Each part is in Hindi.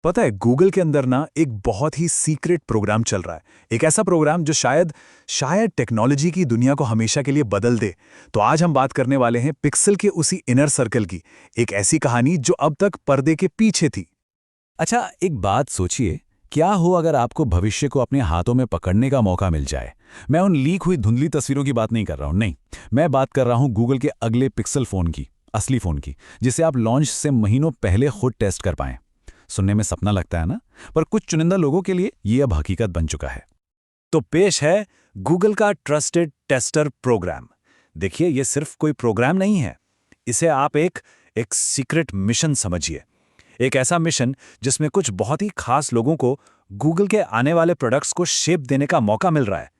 पता है गूगल के अंदर ना एक बहुत ही सीक्रेट प्रोग्राम चल रहा है। एक ऐसा प्रोग्राम जो शायद शायद टेक्नोलॉजी की दुनिया को हमेशा के लिए बदल दे। तो आज हम बात करने वाले हैं पिक्सल के उसी इनर सर्कल की, एक ऐसी कहानी जो अब तक पर्दे के पीछे थी। अच्छा, एक बात सोचिए, क्या हो अगर आपको भविष्य को अपने हाथों में पकड़ने का मौका मिल जाए। मैं उन लीक हुई धुंधली तस्वीरों की बात नहीं कर रहा हूं, नहीं। मैं बात कर रहा हूं गूगल के अगले पिक्सल फोन की, असली फोन की, जिसे आप लॉन्च से महीनों पहले खुद टेस्ट कर पाएं। सुनने में सपना लगता है ना, पर कुछ चुनिंदा लोगों के लिए ये अब हकीकत बन चुका है। तो पेश है गूगल का ट्रस्टेड टेस्टर प्रोग्राम। देखिए, ये सिर्फ कोई प्रोग्राम नहीं है, इसे आप एक सीक्रेट मिशन समझिए। एक ऐसा मिशन जिसमें कुछ बहुत ही खास लोगों को गूगल के आने वाले प्रोडक्ट्स को शेप देने का मौका मिल रहा है।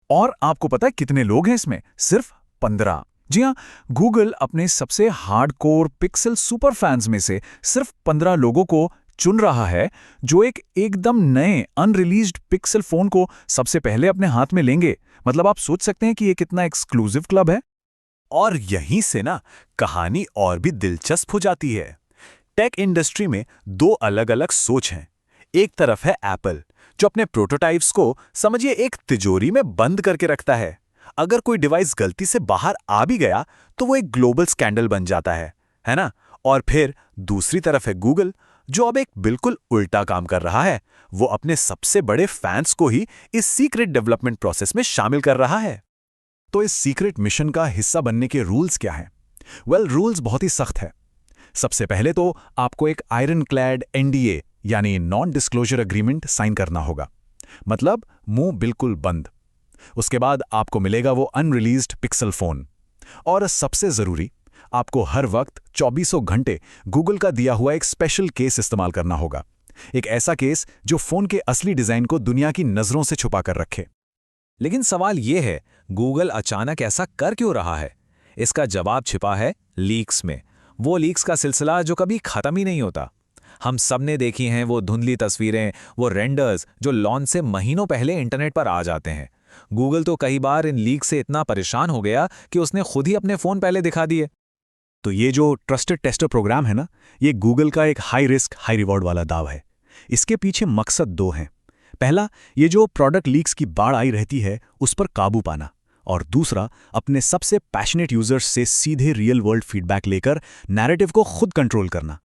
और आपको पता है कितने लोग हैं इसमें? सिर्फ 15। जी हाँ, गूगल अपने सबसे हार्डकोर पिक्सल सुपर फैंस में से सिर्फ 15 लोगों को चुन रहा है, जो एकदम नए अनरिलीज्ड पिक्सल फोन को सबसे पहले अपने हाथ में लेंगे। मतलब आप सोच सकते हैं कि ये कितना एक्सक्लूसिव क्लब है। और यहीं से ना कहानी और भी दिलचस्प हो जाती है। टेक इंडस्ट्री में दो अलग अलग सोच हैं। एक तरफ है एप्पल, जो अपने प्रोटोटाइप्स को समझिए एक तिजोरी में बंद करके रखता है। अगर कोई डिवाइस गलती से बाहर आ भी गया तो वो एक ग्लोबल स्कैंडल बन जाता है ना। और फिर दूसरी तरफ है गूगल, जो अब एक बिल्कुल उल्टा काम कर रहा है। वो अपने सबसे बड़े फैंस को ही इस सीक्रेट डेवलपमेंट प्रोसेस में शामिल कर रहा है। तो इस सीक्रेट मिशन का हिस्सा बनने के रूल्स क्या हैं? रूल्स बहुत ही सख्त है। सबसे पहले तो आपको एक आयरन क्लैड एनडीए यानी नॉन डिस्क्लोजर एग्रीमेंट साइन करना होगा। मतलब मुंह बिल्कुल बंद। उसके बाद आपको मिलेगा वो अनरिलीज्ड पिक्सल फोन। और सबसे जरूरी, आपको हर वक्त 24 घंटे गूगल का दिया हुआ एक स्पेशल केस इस्तेमाल करना होगा। एक ऐसा केस जो फोन के असली डिजाइन को दुनिया की नजरों से छुपा कर रखे। लेकिन सवाल ये है, गूगल अचानक ऐसा कर क्यों रहा है? इसका जवाब छिपा है लीक्स में। वो लीक्स का सिलसिला जो कभी खत्म ही नहीं होता। हम सब ने देखी हैं वो धुंधली तस्वीरें, वो रेंडर्स जो लॉन्च से महीनों पहले इंटरनेट पर आ जाते हैं। गूगल तो कई बार इन लीक से इतना परेशान हो गया कि उसने खुद ही अपने फोन पहले दिखा दिए। तो ये जो ट्रस्टेड टेस्टर प्रोग्राम है ना, ये गूगल का एक हाई रिस्क हाई रिवॉर्ड वाला दाव है। इसके पीछे मकसद दो हैं। पहला, ये जो प्रोडक्ट लीक्स की बाढ़ आई रहती है उस पर काबू पाना। और दूसरा, अपने सबसे पैशनेट यूजर्स से सीधे रियल वर्ल्ड फीडबैक लेकर नैरेटिव को खुद कंट्रोल करना।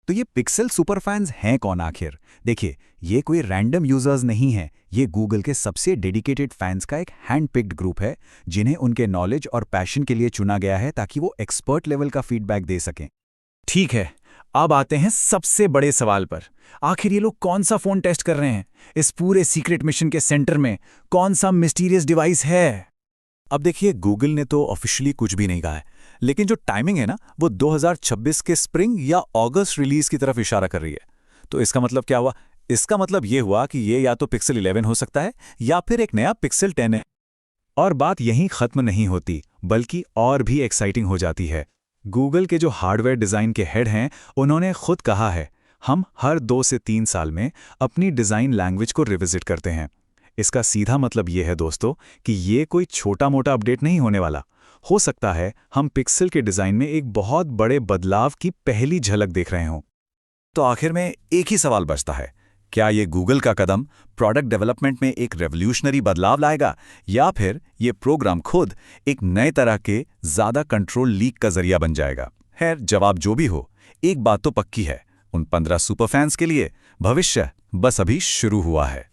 तो ये पिक्सल सुपर फैंस हैं कौन आखिर? देखिए, ये कोई रैंडम यूजर्स नहीं हैं। ये गूगल के सबसे डेडिकेटेड फैंस का एक हैंड पिक्ड ग्रुप है, जिन्हें उनके नॉलेज और पैशन के लिए चुना गया है ताकि वो एक्सपर्ट लेवल का फीडबैक दे सकें। ठीक है, अब आते हैं सबसे बड़े सवाल पर। आखिर ये लोग कौन सा फोन टेस्ट कर रहे हैं? इस पूरे सीक्रेट मिशन के सेंटर में कौन सा मिस्टीरियस डिवाइस है? अब देखिए, गूगल ने तो ऑफिशियली कुछ भी नहीं कहा है, लेकिन जो टाइमिंग है ना, वो 2026 के स्प्रिंग या अगस्त रिलीज की तरफ इशारा कर रही है। तो इसका मतलब क्या हुआ? इसका मतलब ये हुआ कि ये या तो पिक्सल 11 हो सकता है या फिर एक नया पिक्सल 10 है। और बात यहीं खत्म नहीं होती, बल्कि और भी एक्साइटिंग हो जाती है। गूगल के जो हार्डवेयर डिज़ाइन के हेड हैं, उन्होंने खुद कहा है, हम हर 2 से 3 साल में अपनी डिज़ाइन लैंग्वेज को रिविजिट करते हैं। इसका सीधा मतलब ये है दोस्तों कि ये कोई छोटा मोटा अपडेट नहीं होने वाला। हो सकता है हम पिक्सल के डिज़ाइन में एक बहुत बड़े बदलाव की पहली झलक देख रहे हों। तो आखिर में एक ही सवाल बचता है, क्या ये गूगल का कदम प्रोडक्ट डेवलपमेंट में एक रेवोल्यूशनरी बदलाव लाएगा, या फिर ये प्रोग्राम खुद एक नए तरह के ज़्यादा कंट्रोल लीक का जरिया बन जाएगा? खैर, जवाब जो भी हो, एक बात तो पक्की है, उन 15 सुपर फैंस के लिए भविष्य बस अभी शुरू हुआ है।